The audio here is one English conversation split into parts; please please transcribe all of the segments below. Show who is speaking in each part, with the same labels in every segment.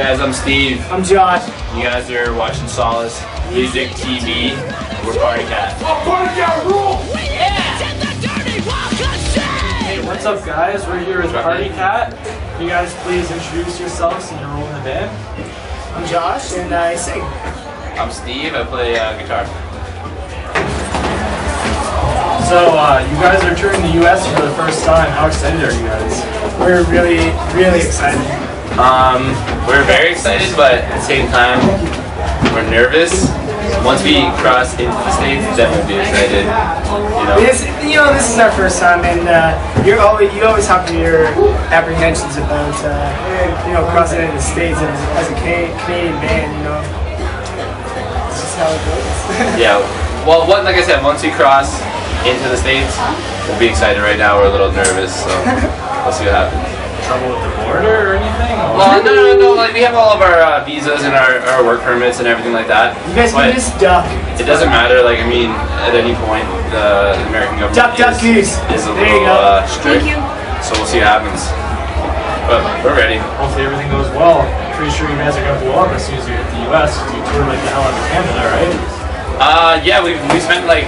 Speaker 1: guys, I'm Steve.
Speaker 2: I'm Josh.
Speaker 1: You guys are watching Solace Music TV. We're Partycat.
Speaker 3: Oh, Partycat rule!
Speaker 2: Hey, what's up guys? We're here with Partycat. Can you guys please introduce yourselves and your role in the band? I'm Josh and I sing.
Speaker 1: I'm Steve, I play guitar.
Speaker 2: So, you guys are touring the US for the first time. How excited are you guys? We're really excited.
Speaker 1: We're very excited, but at the same time, we're nervous. Once we cross into the States, then we'll be excited.
Speaker 2: This is our first time, and you always have your apprehensions about crossing into the States as a Canadian band. It's just how it goes.
Speaker 1: Yeah. Well, like I said, once we cross into the States, we'll be excited. Right now, we're a little nervous, so we'll see what happens.
Speaker 2: Trouble with the border or anything?
Speaker 1: Well, no. Like, we have all of our visas and our work permits and everything like that.
Speaker 2: You guys can just duck.
Speaker 1: It doesn't matter. Like, I mean, at any point, the American government is a little strict. So we'll see what happens. But we're ready.
Speaker 2: Hopefully everything goes well. Pretty sure you guys are gonna blow up as soon as you hit the US. You tour like the hell out of Canada, right?
Speaker 1: Yeah, we spent like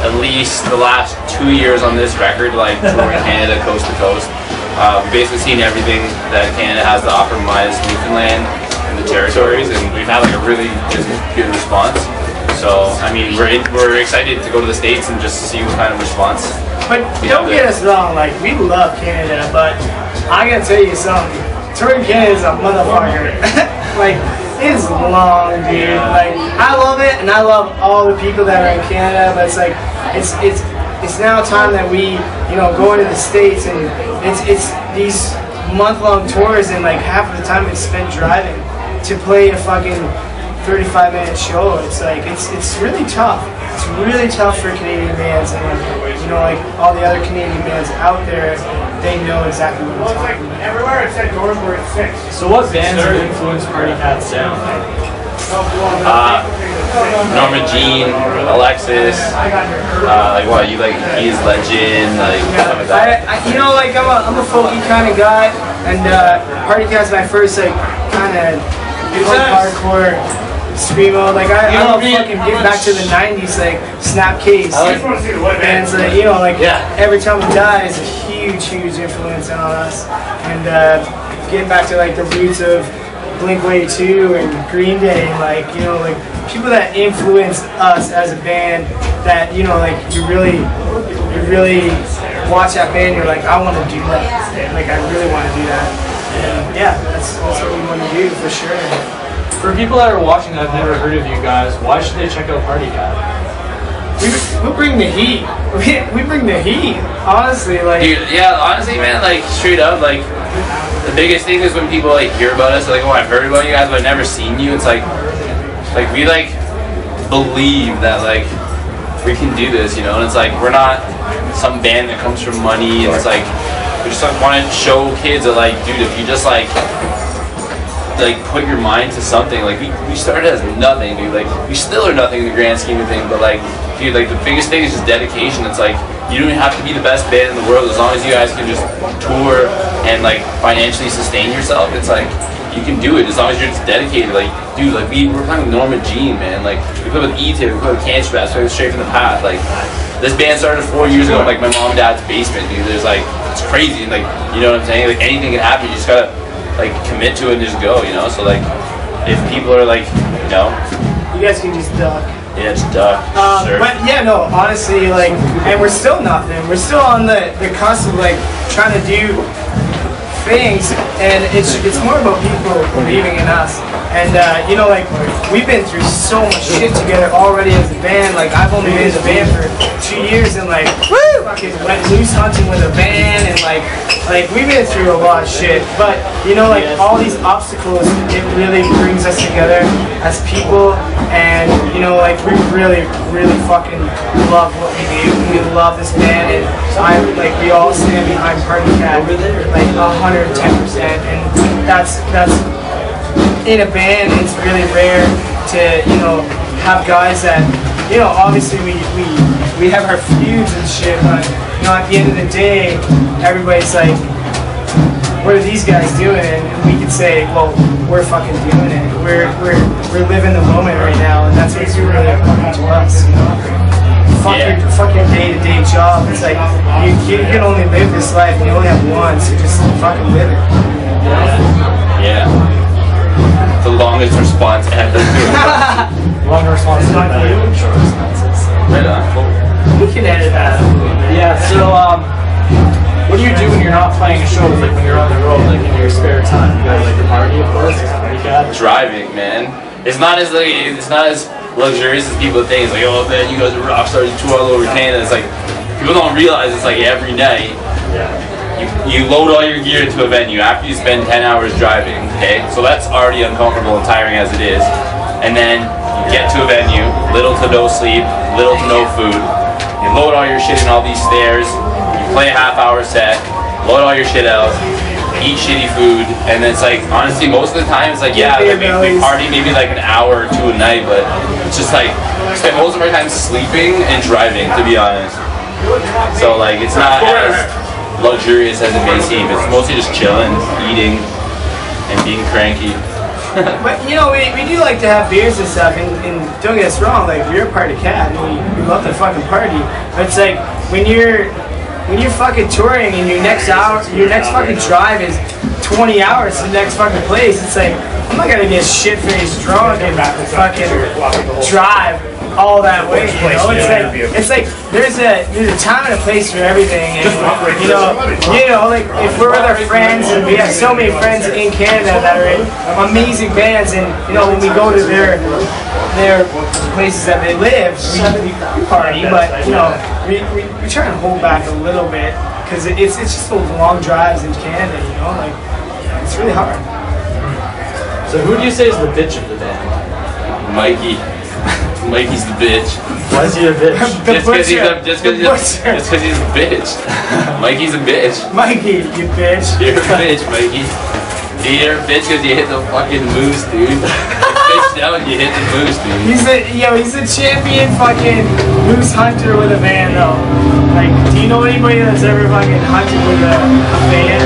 Speaker 1: at least the last 2 years on this record, like touring Canada coast to coast. We've basically seen everything that Canada has to offer minus Newfoundland and the territories, and we've had like a really good response. So I mean, we're excited to go to the States and just see what kind of response.
Speaker 2: But don't get us wrong, like we love Canada, but I gotta tell you something. Touring Canada is a motherfucker. Like it is long, dude. Like I love it, and I love all the people that are in Canada, but it's like it's now time that we, go into the States, and it's these month-long tours, and like half of the time it's spent driving to play a fucking 35-minute show. It's like it's really tough. It's really tough for Canadian bands, and like all the other Canadian bands out there, they know exactly what I'm talking about.
Speaker 3: Everywhere it said doors were at 6.
Speaker 2: So what bands have influenced Partycat's sound?
Speaker 1: Norma Jean, Alexis, he's Legend, like stuff like that.
Speaker 2: I'm a folky kind of guy, and Partycat's my first kind of hardcore screamo. Like I love fucking getting back to the '90s, like Snapcase, and every time we die is a huge influence on us, and getting back to like the roots of Blink-182 and Green Day, like people that influence us as a band, that you really watch that band, you're like, I want to do that, like I really want to do that, and yeah, that's what we want to do for sure. For people that are watching that have never heard of you guys, why should they check out Partycat? We bring the heat. We bring the heat. Honestly, like.
Speaker 1: Dude, yeah, honestly, man, like straight up, like the biggest thing is when people like hear about us, like, oh, I've heard about you guys, but I've never seen you. It's like we believe that like we can do this, and it's like we're not some band that comes from money, and it's like we just want to show kids that like, dude, if you just like put your mind to something, like we started as nothing, dude, like we still are nothing in the grand scheme of things, but like, dude, like the biggest thing is just dedication. It's like you don't have to be the best band in the world, as long as you guys can just tour and like financially sustain yourself. It's like you can do it as long as you're just dedicated. Like, dude, like we're playing with Norma Jean, man. Like we play with E-Tip, we play with Cancer Bats, we play with Straight from the Path. Like this band started 4 years ago in like my mom and dad's basement, dude. There's like, it's crazy, and like, you know what I'm saying? Like anything can happen. You just gotta like commit to it and just go, So like, if people are like,
Speaker 2: you guys can just duck.
Speaker 1: Yeah, just duck. Sure.
Speaker 2: But yeah, no, honestly, like, and we're still nothing. We're still on the cusp of like trying to do things, and it's more about people believing in us. And like we've been through so much shit together already as a band. Like I've only been in the band for 2 years, and like fucking went loose hunting with a van, and like we've been through a lot of shit. But like all these obstacles, it really brings us together as people, and like we really fucking love what we do. We love this band, and we all stand behind Partycat like 110%, and that's in a band. It's really rare to have guys that obviously we have our feuds and shit, but at the end of the day, everybody's like what are these guys doing? And we could say, well, we're fucking doing it. We're living the moment right now, and that's what's really important to us, you know? Fuck your day-to-day job. It's like, you can only live this life, and you only have one, so just fucking live it.
Speaker 1: Yeah. The longest response ever.
Speaker 4: Long response.
Speaker 1: Right on.
Speaker 2: We can edit that.
Speaker 4: Yeah, so, what do you do when you're not playing a show, like when you're on the road, like in your spare time? You guys like to party, of course?
Speaker 1: Driving, man. It's not as luxurious as people think. It's like, oh man, you guys are rock stars, you tour all over Canada. It's like, people don't realize it's like every night. You load all your gear into a venue after you spend 10 hours driving, okay? So that's already uncomfortable and tiring as it is. And then you get to a venue, little to no sleep, little to no food. You load all your shit in all these stairs, you play a half-hour set, load all your shit out, eat shitty food, and it's like, honestly, most of the time, it's like, yeah, like we party maybe like an hour or two a night, but it's just like, we spend most of our time sleeping and driving, to be honest. So like, it's not as luxurious as it may seem. It's mostly just chilling, eating, and being cranky.
Speaker 2: But you know, we do like to have beers and stuff, and don't get us wrong, like you're a Partycat, and we love to fucking party. But it's like when you're fucking touring and your next fucking drive is 20 hours to the next fucking place, it's like, I'm not gonna get shit-faced drunk and fucking drive all that way, you know? It's like there's a time and a place for everything, and you know, like if we're with our friends, and we have so many friends in Canada that are in amazing bands, and you know, when we go to their places that they live, we party, but you know, we try and hold back a little bit, because it's just those long drives in Canada, you know, like it's really hard.
Speaker 4: So who do you say is the bitch of the band?
Speaker 1: Mikey. Mikey's the bitch.
Speaker 4: Why is he a bitch?
Speaker 1: Just because he's a bitch. Mikey's a bitch.
Speaker 2: Mikey, you bitch.
Speaker 1: You're a bitch, Mikey. You're a bitch because you hit the fucking moose, dude. You bitch down, you hit the moose, dude.
Speaker 2: He's a champion fucking moose hunter with a van, though. Like, do you know anybody that's ever fucking hunted with a van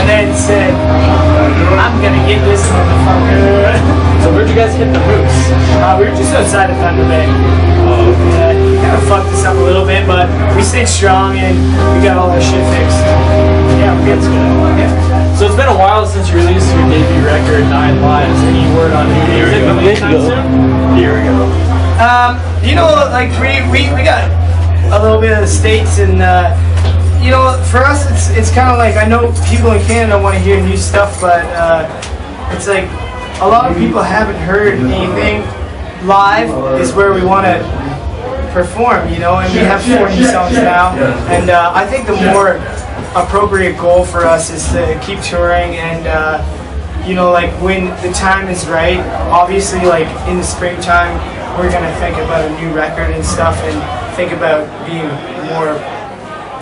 Speaker 2: and then said, I'm gonna get this motherfucker?
Speaker 4: So where'd you guys hit the moose?
Speaker 2: We were just outside of Thunder Bay.
Speaker 4: Oh, okay.
Speaker 2: Kind of fucked us up a little bit, but we stayed strong and we got all our shit fixed. Yeah, that's good. Yeah.
Speaker 4: So it's been a while since you released your debut record, 9 Lives. Any word on new music anytime soon?
Speaker 1: Here we go.
Speaker 2: You know, like we got a little bit of the States, and you know, for us it's kind of like, I know people in Canada want to hear new stuff, but it's like a lot of people haven't heard anything. Live is where we want to perform, you know, and we have 4 new songs now, and I think the more appropriate goal for us is to keep touring, and you know, like when the time is right, obviously like in the springtime we're gonna think about a new record and stuff, and think about being more,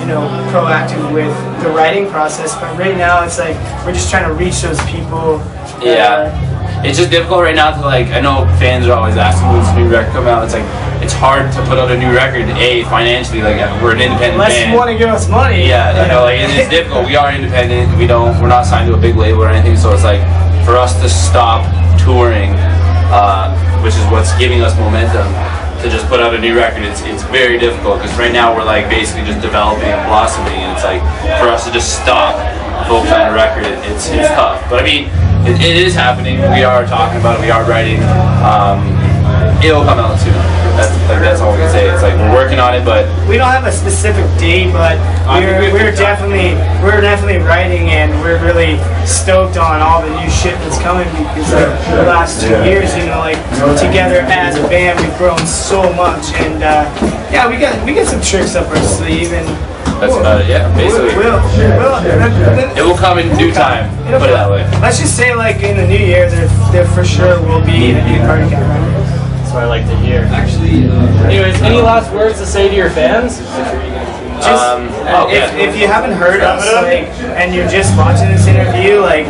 Speaker 2: you know, proactive with the writing process. But right now it's like we're just trying to reach those people.
Speaker 1: It's just difficult right now to, like, I know fans are always asking when this new record come out. It's like, it's hard to put out a new record, financially, like, we're an independent
Speaker 2: Unless
Speaker 1: band.
Speaker 2: you want to give us money.
Speaker 1: Yeah, you know, like, it's difficult. We are independent. We're not signed to a big label or anything, so it's like, for us to stop touring, which is what's giving us momentum, to just put out a new record, it's very difficult, because right now we're like basically just developing and blossoming, and it's like, for us to just stop, focus on a record, it's tough. But I mean, it is happening. We are talking about it. We are writing. It'll come out soon. That's all we can say. It's like we're working on it, but
Speaker 2: we don't have a specific date. But we're definitely writing, and we're really stoked on all the new shit that's coming, because the last 2 years, you know, like together as a band, we've grown so much, and yeah, we got some tricks up our sleeve, and
Speaker 1: that's about it. Yeah, basically. It will come in due time. Put it that way.
Speaker 2: Let's just say, like in the new year, there for sure will be a new Partycat record.
Speaker 4: That's what I like to hear. Actually, anyways, any last words to say to your fans?
Speaker 2: If you haven't heard us, like, and you're just watching this interview, like,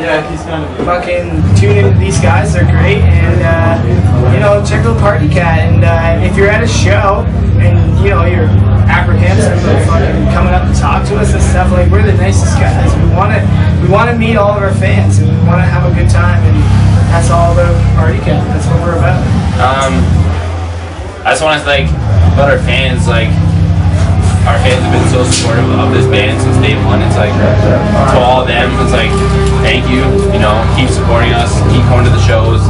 Speaker 2: fucking tune in to these guys. They're great, and you know, check out Partycat. And if you're at a show and you know you're apprehensive about fucking coming up to talk to us and stuff. Like, we're the nicest guys. We want to meet all of our fans, and we want to have a good time, and that's all about Partycat. That's what we're about.
Speaker 1: I just want to like about our fans, like our fans have been so supportive of this band since day one. It's like to all of them, it's like thank you. You know, keep supporting us, keep going to the shows,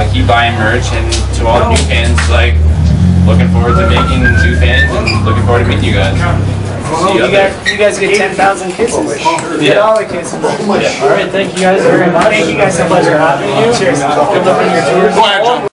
Speaker 1: keep buying merch, and to all the new fans, like looking forward to making new fans and looking forward to meeting you guys. See
Speaker 2: You guys get 10,000 kisses. Get all the kisses.
Speaker 4: All right, thank you guys very much.
Speaker 2: Thank you guys so much.
Speaker 4: Pleasure having you.
Speaker 2: Cheers.
Speaker 4: Good luck on your tours.